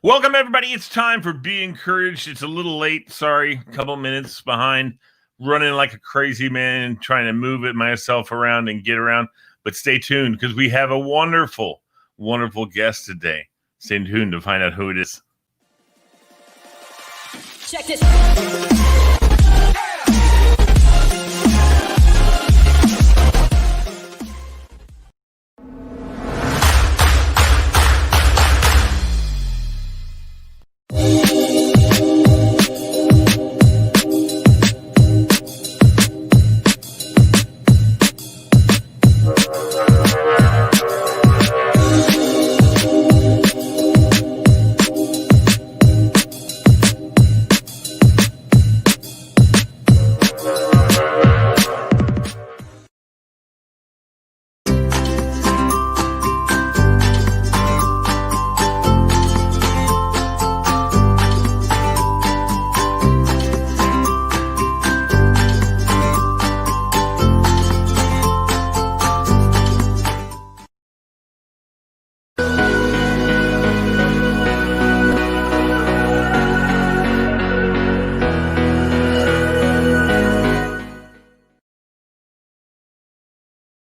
Welcome, everybody. It's time for Be Encouraged. It's a little late. Sorry, a couple minutes behind. Running like a crazy man, trying to move it myself around and get around. But stay tuned because we have a wonderful, wonderful guest today. Stay tuned to find out who it is. Check this.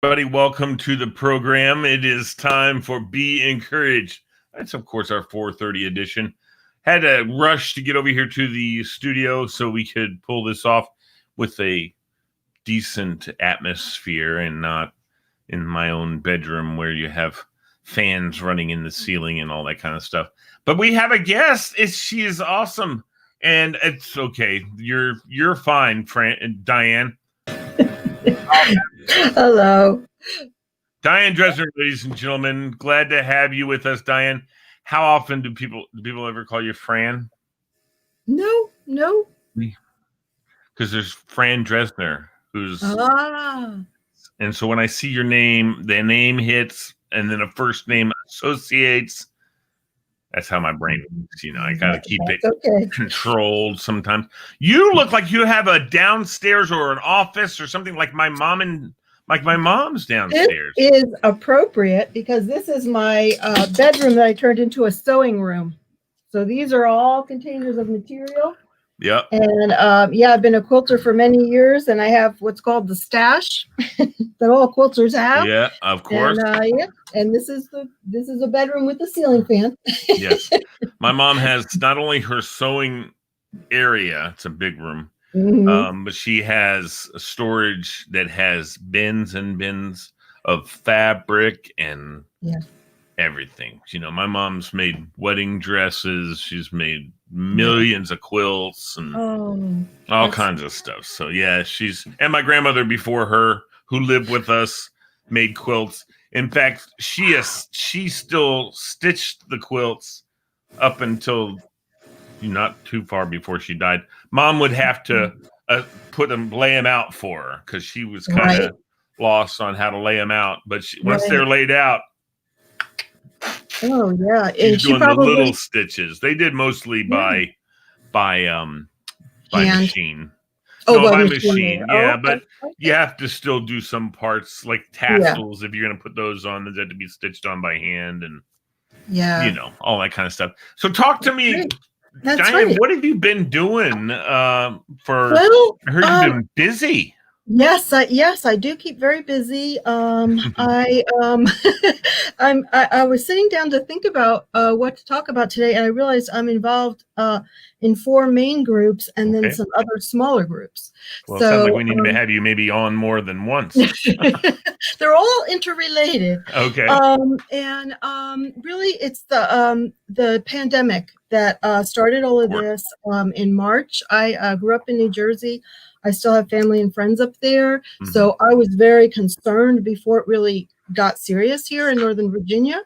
Everybody, welcome to the program. It is time for Be Encouraged. That's, of course, our 4:30 edition. Had to rush to get over here to the studio so we could pull this off with a decent atmosphere and not in my own bedroom where you have fans running in the ceiling and all that kind of stuff. But we have a guest. She is awesome, and it's okay. You're fine, Diane. Hello. Diane Dresner, ladies and gentlemen. Glad to have you with us, Diane. How often do people ever call you Fran? No. Because there's Fran Dresner, who's and so when I see your name, the name hits, and then a first name associates. That's how my brain works. I gotta keep it controlled sometimes. You look like you have a downstairs or an office or something like my mom's downstairs. It is appropriate because this is my bedroom that I turned into a sewing room. So these are all containers of material. Yep. And I've been a quilter for many years, and I have what's called the stash that all quilters have. Yeah, of course. And this is a bedroom with a ceiling fan. Yes. My mom has not only her sewing area, it's a big room, but she has a storage that has bins and bins of fabric and everything. My mom's made wedding dresses. She's made millions of quilts and all kinds of stuff. So and my grandmother before her who lived with us made quilts. In fact, she still stitched the quilts up until not too far before she died. Mom would have to lay them out for her because she was kind of lost on how to lay them out. But once they're laid out, oh yeah, and she doing the little stitches. They did mostly by machine. By machine. But you have to still do some parts like tassels if you're going to put those on. They have to be stitched on by hand and all that kind of stuff. So talk to me, Diane. What have you been doing? I heard you've been busy. Yes, I do keep very busy. I was sitting down to think about what to talk about today, and I realized I'm involved in 4 main groups and then some other smaller groups. Well, it sounds like we need to have you maybe on more than once. They're all interrelated. Okay. Really, it's the pandemic that started all of this in March. I grew up in New Jersey. I still have family and friends up there. So I was very concerned before it really got serious here in Northern Virginia.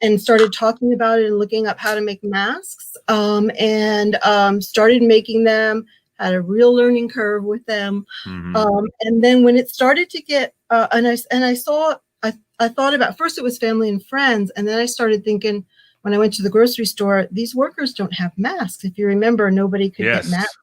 And started talking about it and looking up how to make masks and started making them, had a real learning curve with them. And then when it started to get, I thought about, first it was family and friends. And then I started thinking, when I went to the grocery store, these workers don't have masks. If you remember, nobody could get masks.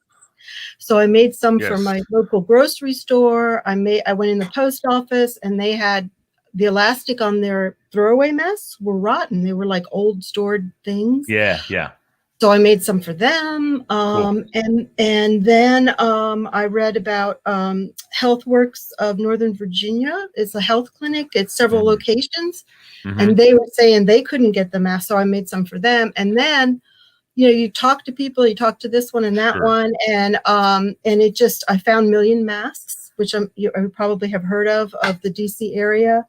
So I made some for my local grocery store. I went in the post office and they had the elastic on their throwaway masks were rotten. They were like old stored things. Yeah. Yeah. So I made some for them. Cool. And then I read about HealthWorks of Northern Virginia. It's a health clinic. It's several locations. And they were saying they couldn't get the mask. So I made some for them. And then, you talk to people, you talk to this one and that one. And it just, I found Million Masks, which you probably have heard of the DC area.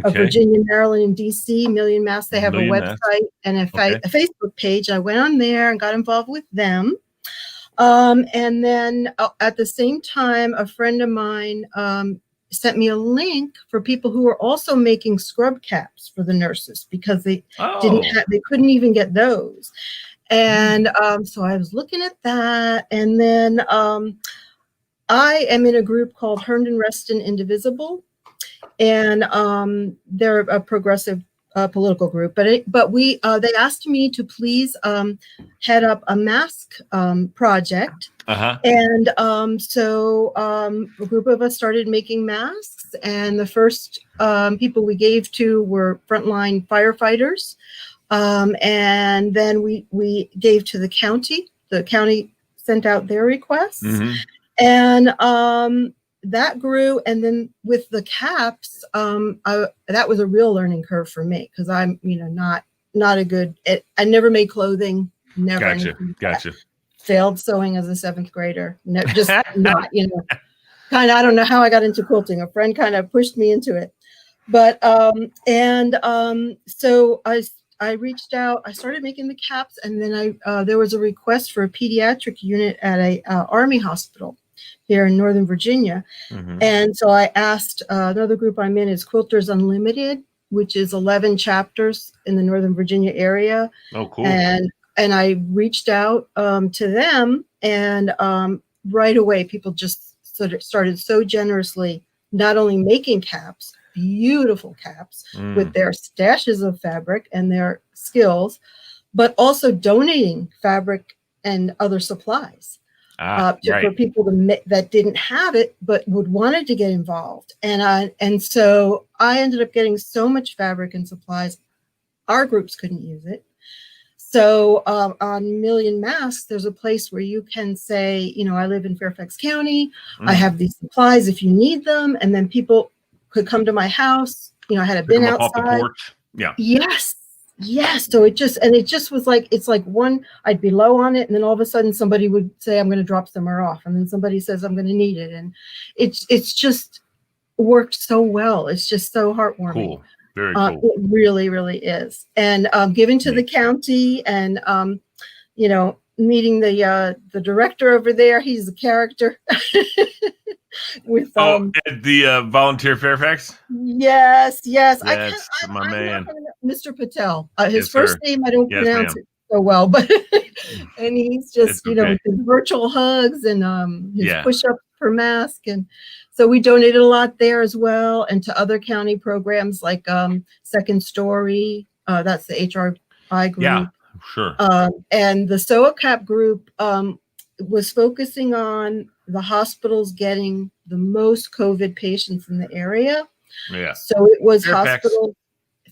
Of Virginia, Maryland, and DC, Million Masks. They have a website and a Facebook page. I went on there and got involved with them. And then at the same time, a friend of mine sent me a link for people who were also making scrub caps for the nurses because they they couldn't even get those. And so I was looking at that. And then I am in a group called Herndon Reston Indivisible. And they're a progressive political group, but we they asked me to please head up a mask project, and so a group of us started making masks, and the first people we gave to were frontline firefighters, and then we gave to the county. The county sent out their requests, and that grew. And then with the caps, that was a real learning curve for me because I'm, not a good. I never made clothing. Never. Gotcha. Failed sewing as a 7th grader. No, just not. Kind of. I don't know how I got into quilting. A friend kind of pushed me into it, but so I reached out. I started making the caps, and then there was a request for a pediatric unit at a Army hospital here in Northern Virginia. And so I asked, another group I'm in is Quilters Unlimited, which is 11 chapters in the Northern Virginia area. Oh, cool. And I reached out to them, and right away, people just sort of started so generously, not only making caps, beautiful caps with their stashes of fabric and their skills, but also donating fabric and other supplies. For people that didn't have it but would wanted to get involved, and so I ended up getting so much fabric and supplies, our groups couldn't use it. So on Million Masks, there's a place where you can say, I live in Fairfax County, I have these supplies if you need them, and then people could come to my house. I had a bin outside. Off the porch. Yeah. Yes. So it just was like, it's like one, I'd be low on it. And then all of a sudden somebody would say, I'm going to drop somewhere off. And then somebody says, I'm going to need it. And it's just worked so well. It's just so heartwarming. Cool. Very cool. It really, really is. And given to the county and, meeting the director over there. He's a character. With the Volunteer Fairfax. Yes. My man, Mr. Patel. His first name I don't pronounce it so well, but and he's just with his virtual hugs and his push-ups per mask, and so we donated a lot there as well, and to other county programs like Second Story. That's the HRI group. Yeah, sure. And the Sew Cap group was focusing on the hospitals getting the most COVID patients in the area. Yeah. So it was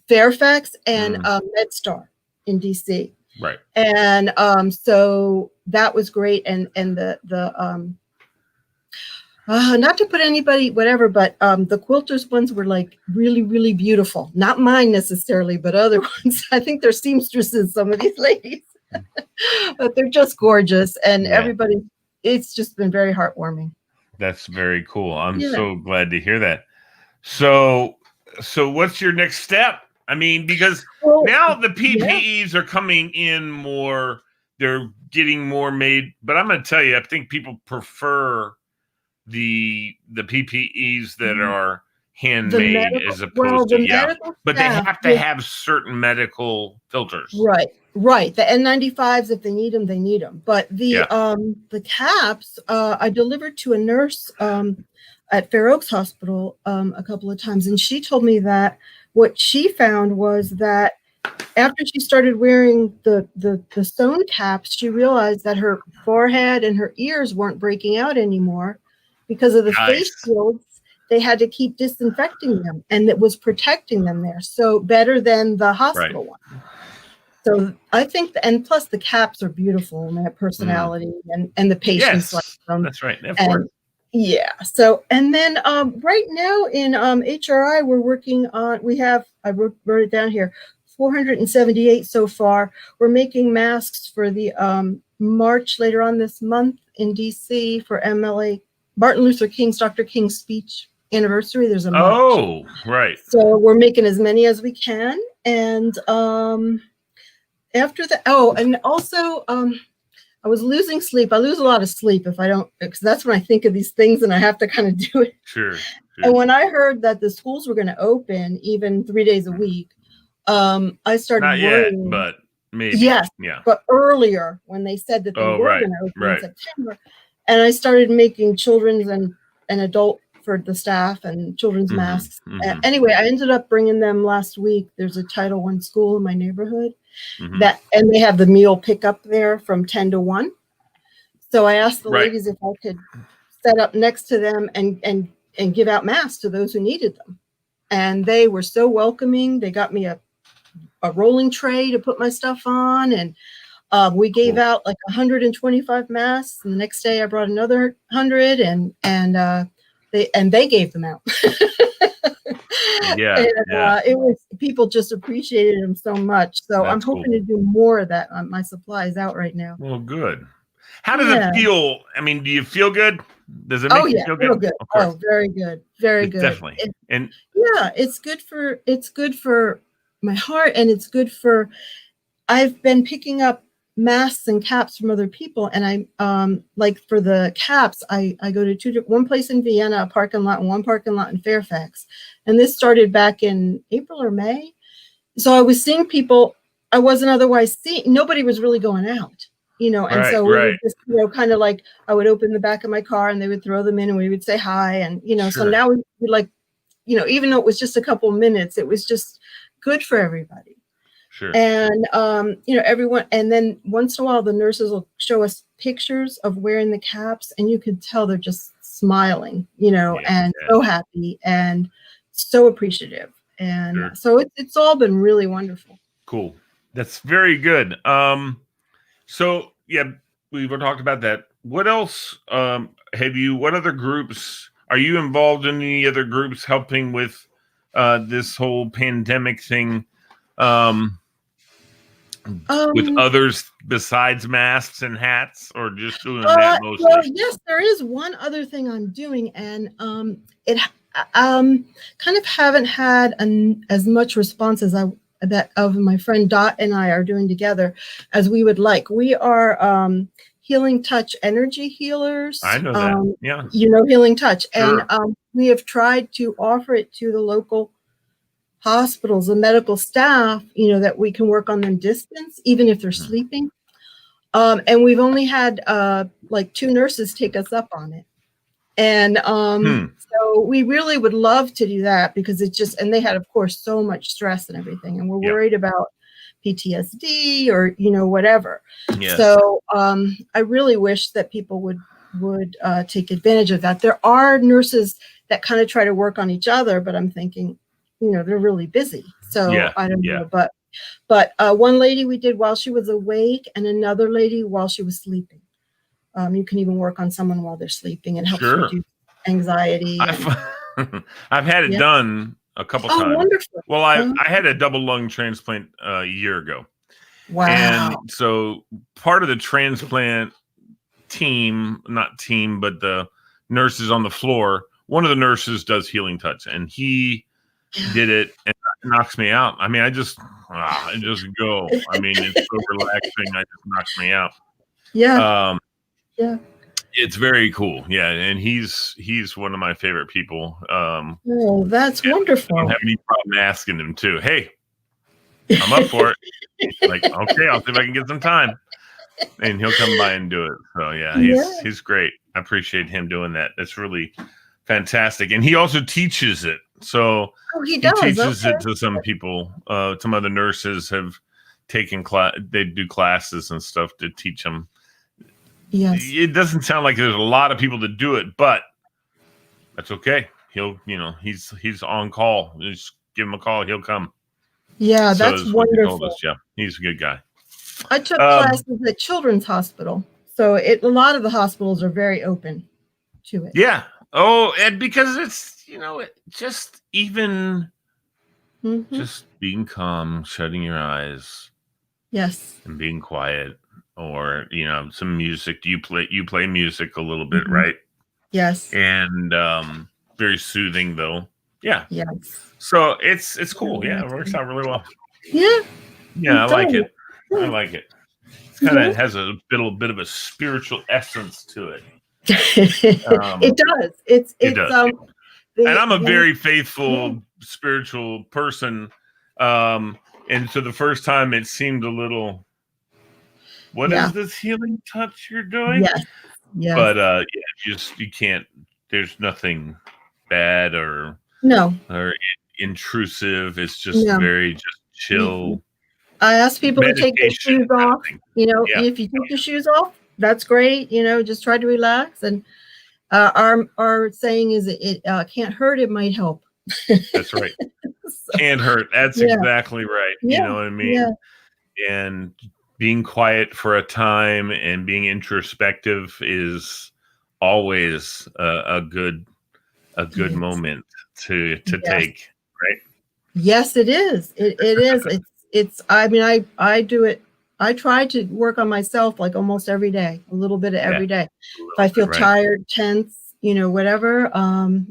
Fairfax and MedStar in DC. Right. And so that was great. And the not to put anybody, whatever, but the quilters ones were like really, really beautiful. Not mine necessarily, but other ones. I think they're seamstresses, some of these ladies, but they're just gorgeous. And everybody, it's just been very heartwarming. That's very cool. I'm so glad to hear that. So what's your next step? I mean, because now the PPEs are coming in more, they're getting more made, but I'm going to tell you, I think people prefer the PPEs that are handmade as opposed to but they have to have certain medical filters. Right. The N95s, if they need them, they need them. But the caps, I delivered to a nurse at Fair Oaks Hospital a couple of times, and she told me that what she found was that after she started wearing the sewn caps, she realized that her forehead and her ears weren't breaking out anymore because of the face shields they had to keep disinfecting them, and it was protecting them there. So better than the hospital one. So I think, and plus the caps are beautiful and they have personality, and the patients like them. That's right. Of course. Yeah. So, and then right now in HRI, we're working on, I wrote it down here, 478 so far. We're making masks for the March later on this month in DC for MLA Martin Luther King's, Dr. King's speech anniversary. There's a march. Oh, right. So we're making as many as we can. And after that, and also I was losing sleep. I lose a lot of sleep if I don't, because that's when I think of these things and I have to kind of do it. Sure. And when I heard that the schools were going to open even 3 days a week, I started worrying. Not yet, but maybe. Yes, yeah. But earlier when they said that they were going to open in September, and I started making children's and adult for the staff and children's masks. Anyway, I ended up bringing them last week. There's a Title I school in my neighborhood and they have the meal pickup there from 10 to 1. So I asked the ladies if I could set up next to them and give out masks to those who needed them. And they were so welcoming. They got me a rolling tray to put my stuff on, and we gave out like 125 masks. And the next day I brought another 100, and they gave them out. It was, people just appreciated them so much. So I'm hoping to do more of that. My supply is out right now. Well, good. How does it feel? I mean, do you feel good? Does it make you feel good? Good. Oh, very good. Very good. Definitely. It's good for my heart, and it's good for, I've been picking up masks and caps from other people, and I like for the caps, I go to one place in Vienna, a parking lot, and one parking lot in Fairfax. And this started back in April or May. So I was seeing people I wasn't otherwise seeing. Nobody was really going out. And so we would just, kind of like, I would open the back of my car and they would throw them in and we would say hi. And, so now we like, even though it was just a couple of minutes, it was just good for everybody. Sure. And, everyone, and then once in a while, the nurses will show us pictures of wearing the caps, and you could tell they're just smiling, and so happy and so appreciative. And so it's all been really wonderful. Cool. That's very good. So we were talked about that. What else what other groups, are you involved in any other groups helping with this whole pandemic thing with others besides masks and hats, or just doing that mostly? Well, yes, there is one other thing I'm doing, and it kind of haven't had as much response as that of my friend Dot and I are doing together as we would like. We are Healing Touch energy healers. I know that. Yeah. Healing Touch. Sure. And we have tried to offer it to the local hospitals and medical staff, that we can work on them distance, even if they're sleeping. And we've only had like 2 nurses take us up on it. And so we really would love to do that, because and they had, of course, so much stress and everything. And we're worried about PTSD or, whatever. Yes. So I really wish that people would take advantage of that. There are nurses that kind of try to work on each other, but I'm thinking, they're really busy. So I don't know. But one lady we did while she was awake, and another lady while she was sleeping. You can even work on someone while they're sleeping and help reduce anxiety. I've had it done a couple times. Oh, wonderful. Well, I had a double lung transplant a year ago. Wow. And so part of the transplant team, not team, but the nurses on the floor, one of the nurses does Healing Touch, and he did it, and it knocks me out. I mean, I just go. I mean, it's so relaxing. It just knocks me out. Yeah. It's very cool. Yeah. And he's one of my favorite people. That's wonderful. I don't have any problem asking him too. Hey, I'm up for it. Like, okay, I'll see if I can get some time. And he'll come by and do it. So he's great. I appreciate him doing that. That's really fantastic. And he also teaches it. So he teaches it to some people. Some other nurses have taken they do classes and stuff to teach them. Yes. It doesn't sound like there's a lot of people to do it, but that's okay. he'll, he's on call. Just give him a call. He'll come. Yeah, So that's is what he told wonderful. us. Yeah, he's a good guy. I took classes at Children's Hospital, so a lot of the hospitals are very open to it. Yeah. Oh, and because it's, just even just being calm, shutting your eyes. Yes. And being quiet, or some music. You play music a little bit, right? Yes. And very soothing though. Yeah. Yes. So it's cool. Yeah, it works out really well. Yeah. Yeah, I like it. I like it. It's kind of has a bit of a spiritual essence to it. It does. It does. And I'm a very faithful spiritual person. And so the first time it seemed a little, what is this healing touch you're doing? Yes. Yes. But you can't, there's nothing bad or intrusive. It's just very just chill. I ask people to take their shoes off. If you take your shoes off, that's great. Just try to relax. And our saying is it can't hurt, it might help. That's right. Can't hurt. That's exactly right. You know what I mean? Yeah. And being quiet for a time and being introspective is always a good moment to take, right? Yes, it is. It is. It's. I mean, I do it. I try to work on myself like almost every day, a little bit of every day. If I feel tired, tense, whatever.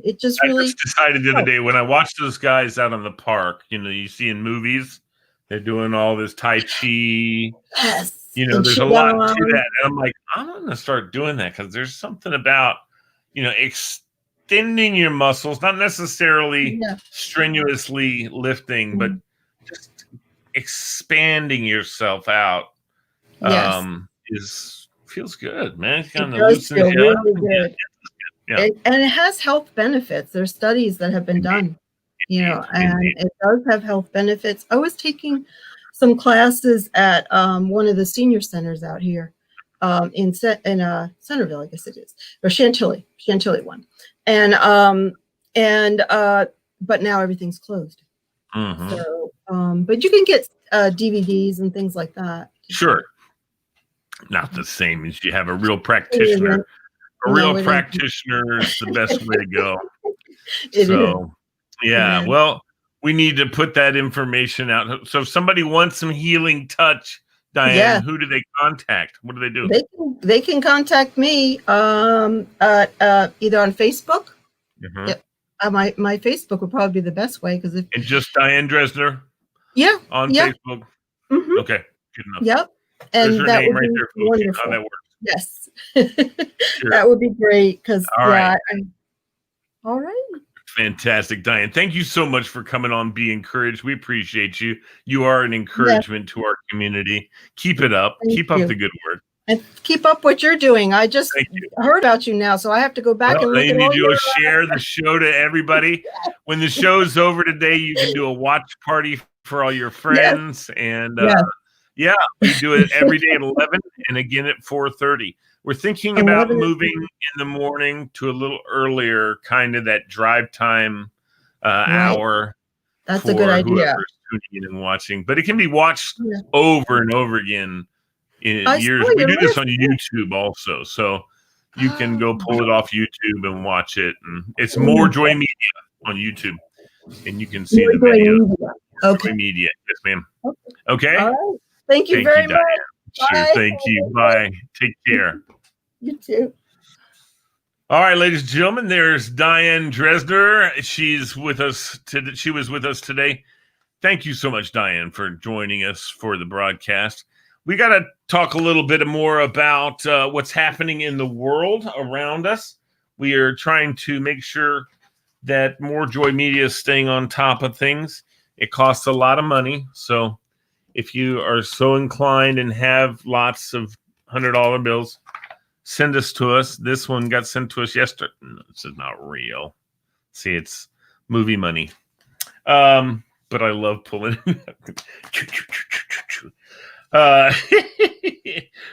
It just really. I just decided the other day when I watched those guys out on the park. You see in movies, they're doing all this Tai Chi. Yes. There's a lot to that. And I'm like, I'm going to start doing that because there's something about, extending your muscles, not necessarily strenuously lifting, but just expanding yourself out feels good, man. It kind of loosens you really up. Good. Yeah. And it has health benefits. There's studies that have been done, and it does have health benefits. I was taking some classes at one of the senior centers out here in Centerville, I guess it is, or Chantilly one, but now everything's closed. So, but you can get DVDs and things like that. Sure, not the same as you have a real practitioner. A real practitioner is the best way to go. Yeah. Well, we need to put that information out. So if somebody wants some healing touch, Diane, who do they contact? What do they do? They can contact me either on Facebook. Yep. My Facebook would probably be the best way and just Diane Dresner. Yeah. On Facebook. Okay. Good enough. Yep. And there's her name right there. Wonderful. How that works. Yes. Sure. That would be great because all right. Fantastic, Diane. Thank you so much for coming on Be Encouraged. We appreciate you. You are an encouragement to our community. Keep it up. Keep up the good work. And keep up what you're doing. I just heard about you now, so I have to go back and look at all you share the show to everybody. When the show's over today, you can do a watch party for all your friends. And we do it every day at 11 and again at 4:30. We're thinking about moving in the morning to a little earlier, kind of that drive time hour. That's a good idea. Tuning in and watching, but it can be watched over and over again in years. We do this on YouTube also, so you can go pull it off YouTube and watch it. And it's More Joy Media on YouTube, and you can see the video. Okay. Joy Media, yes, ma'am. Okay. All right. Thank you very much. Sure. Thank you. Bye. Take care. You too. All right, ladies and gentlemen, there's Diane Dresner. She's with us. She was with us today. Thank you so much, Diane, for joining us for the broadcast. We got to talk a little bit more about what's happening in the world around us. We are trying to make sure that More Joy Media is staying on top of things. It costs a lot of money. So if you are so inclined and have lots of $100 bills, send us to us. This one got sent to us yesterday. No, this is not real. See, it's movie money. But I love pulling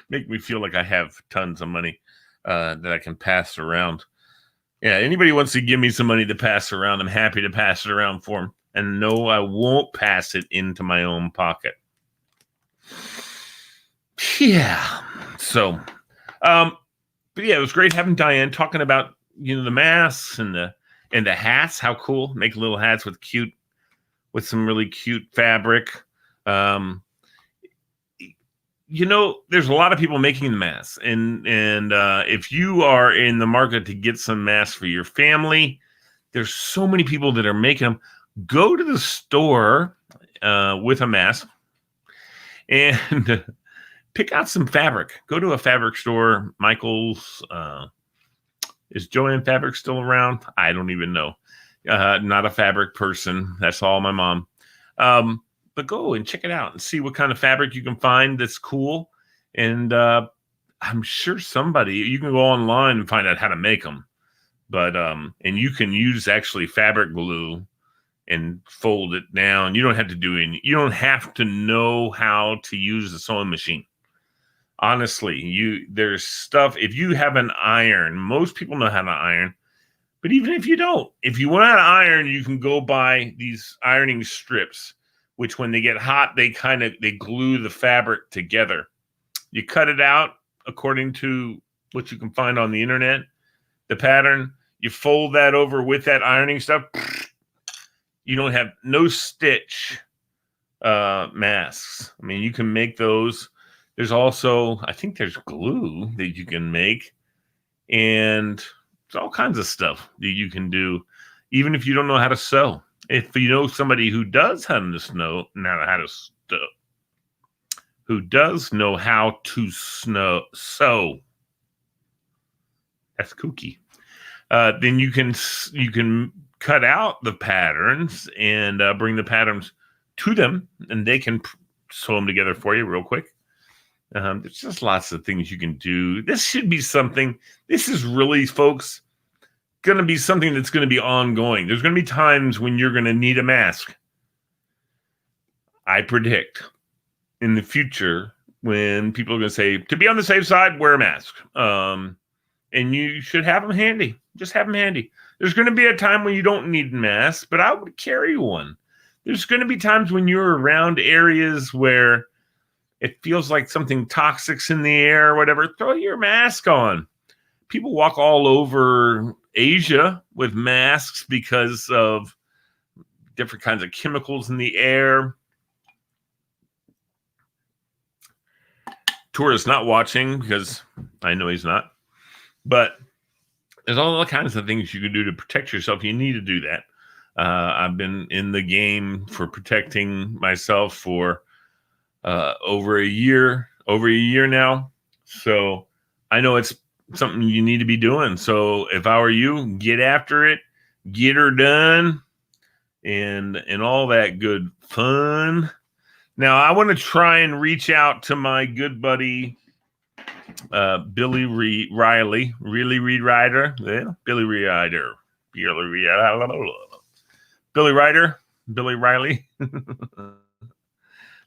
make me feel like I have tons of money that I can pass around. Yeah, anybody wants to give me some money to pass around, I'm happy to pass it around for them. And no, I won't pass it into my own pocket. Yeah. So, but yeah, it was great having Diane talking about, you know, the masks and the hats. How cool! Make little hats with some really cute fabric. You know, there's a lot of people making the masks, and if you are in the market to get some masks for your family, there's so many people that are making them. Go to the store with a mask and pick out some fabric. Go to a fabric store. Michael's. Is Joanne Fabric still around? I don't even know. Not a fabric person. That's all my mom. But go and check it out and see what kind of fabric you can find that's cool. And I'm sure you can go online and find out how to make them. But and you can use actually fabric glue and fold it down. You don't have to you don't have to know how to use the sewing machine. Honestly, there's stuff. If you have an iron, most people know how to iron. But even if you don't, if you want to iron, you can go buy these ironing strips, which when they get hot, they glue the fabric together. You cut it out according to what you can find on the internet, the pattern. You fold that over with that ironing stuff. You don't have no stitch masks. I mean, you can make those. There's also, I think there's glue that you can make, and there's all kinds of stuff that you can do, even if you don't know how to sew. If you know somebody who does know how to sew, that's kooky. Then you can cut out the patterns and bring the patterns to them, and they can sew them together for you real quick. There's just lots of things you can do. This should be something. This is really, folks, going to be something that's going to be ongoing. There's going to be times when you're going to need a mask. I predict in the future when people are going to say, to be on the safe side, wear a mask. And you should have them handy. Just have them handy. There's going to be a time when you don't need a mask, but I would carry one. There's going to be times when you're around areas where it feels like something toxic's in the air or whatever. Throw your mask on. People walk all over Asia with masks because of different kinds of chemicals in the air. Tourist not watching because I know he's not. But there's all kinds of things you can do to protect yourself. You need to do that. I've been in the game for protecting myself for over a year now. So I know it's something you need to be doing. So if I were you, get after it, get her done, and all that good fun. Now I want to try and reach out to my good buddy Billy Riley, Billy Ryder, Billy Riley.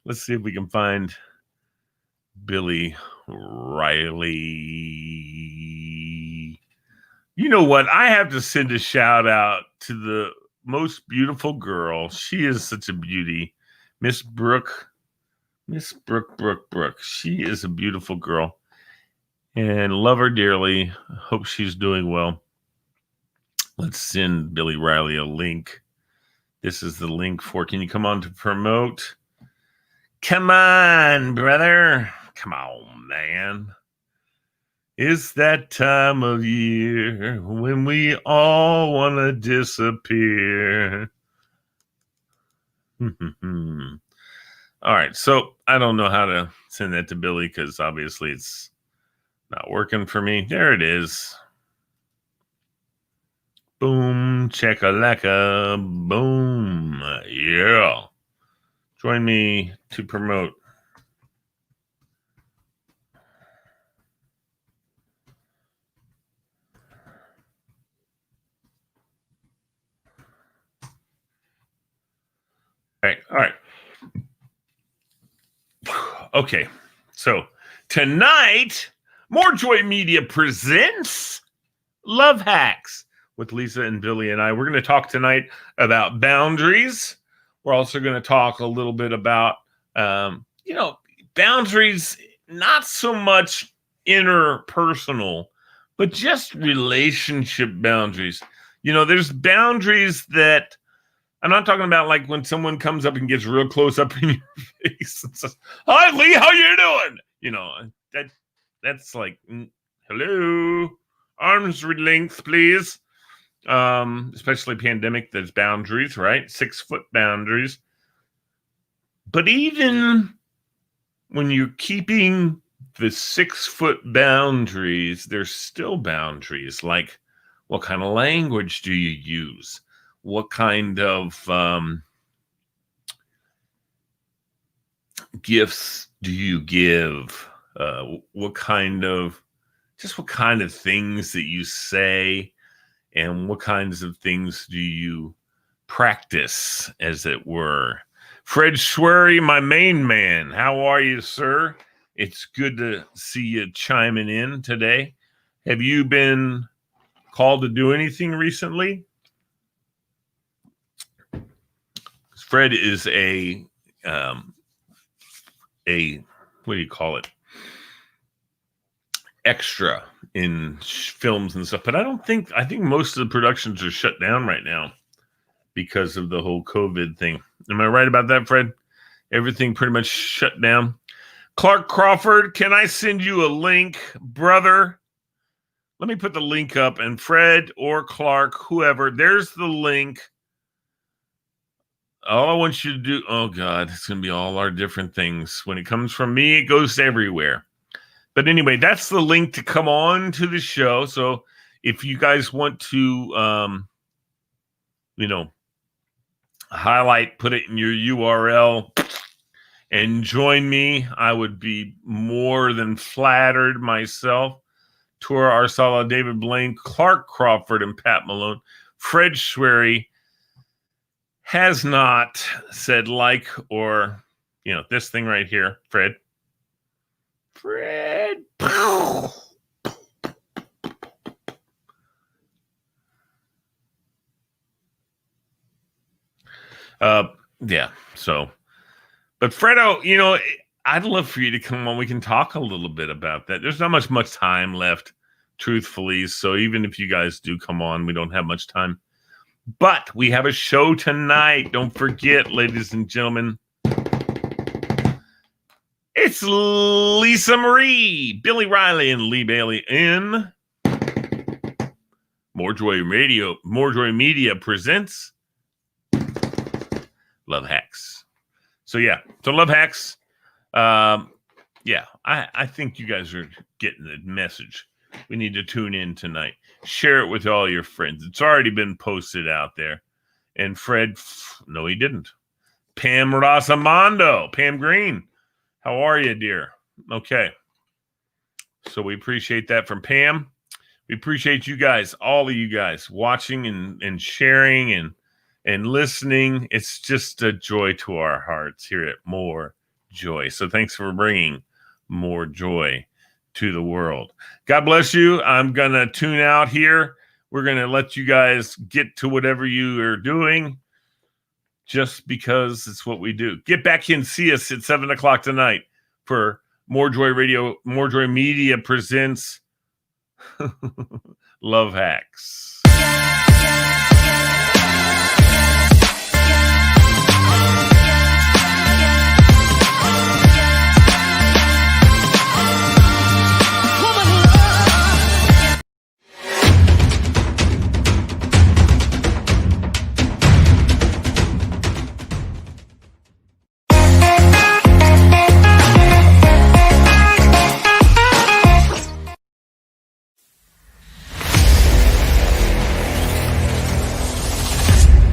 Let's see if we can find Billy Riley. You know what? I have to send a shout out to the most beautiful girl. She is such a beauty. Miss Brooke. She is a beautiful girl. And love her dearly. Hope she's doing well. Let's send Billy Riley a link. This is the link for, can you come on to promote? Come on, brother. Come on, man. It's that time of year when we all want to disappear. All right, so I don't know how to send that to Billy because obviously it's not working for me. There it is. Boom, chakalaka, boom. Yeah. Join me to promote. All right. Okay, so tonight, More Joy Media presents Love Hacks with Lisa and Billy and I. We're going to talk tonight about boundaries. We're also going to talk a little bit about, boundaries, not so much interpersonal, but just relationship boundaries. There's boundaries that I'm not talking about like when someone comes up and gets real close up in your face and says, "Hi, Lee, how you doing?" That's like, hello, arms length, please. Especially pandemic, there's boundaries, right? 6-foot boundaries. But even when you're keeping the 6-foot boundaries, there's still boundaries. Like, what kind of language do you use? What kind of gifts do you give? What kind of things that you say, and what kinds of things do you practice, as it were? Fred Schwery, my main man, how are you, sir? It's good to see you chiming in today. Have you been called to do anything recently? Fred is a what do you call it? Extra in films and stuff, but I think most of the productions are shut down right now because of the whole COVID thing. Am I right about that, Fred? Everything pretty much shut down. Clark Crawford, can I send you a link, brother? Let me put the link up, and Fred or Clark, whoever, there's the link. All I want you to do, oh God, it's going to be all our different things. When it comes from me, it goes everywhere. But anyway, that's the link to come on to the show. So if you guys want to, highlight, put it in your URL and join me, I would be more than flattered myself. Tora Arsala, David Blaine, Clark Crawford, and Pat Malone. Fred Schwery has not said like or, this thing right here, Fred. Yeah. So, but Fredo, I'd love for you to come on. We can talk a little bit about that. There's not much time left, truthfully. So even if you guys do come on, we don't have much time. But we have a show tonight. Don't forget, ladies and gentlemen. It's Lisa Marie, Billy Riley, and Lee Bailey in More Joy Radio. More Joy Media presents Love Hacks. So Love Hacks. I think you guys are getting the message. We need to tune in tonight. Share it with all your friends. It's already been posted out there. And Fred, no, he didn't. Pam Rosamondo, Pam Green. How are you, dear? Okay. So we appreciate that from Pam. We appreciate you guys, all of you guys, watching and sharing and listening. It's just a joy to our hearts here at More Joy. So thanks for bringing more joy to the world. God bless you. I'm going to tune out here. We're going to let you guys get to whatever you are doing, just because it's what we do. Get back in, see us at 7:00 tonight for More Joy Radio. More Joy Media presents Love Hacks.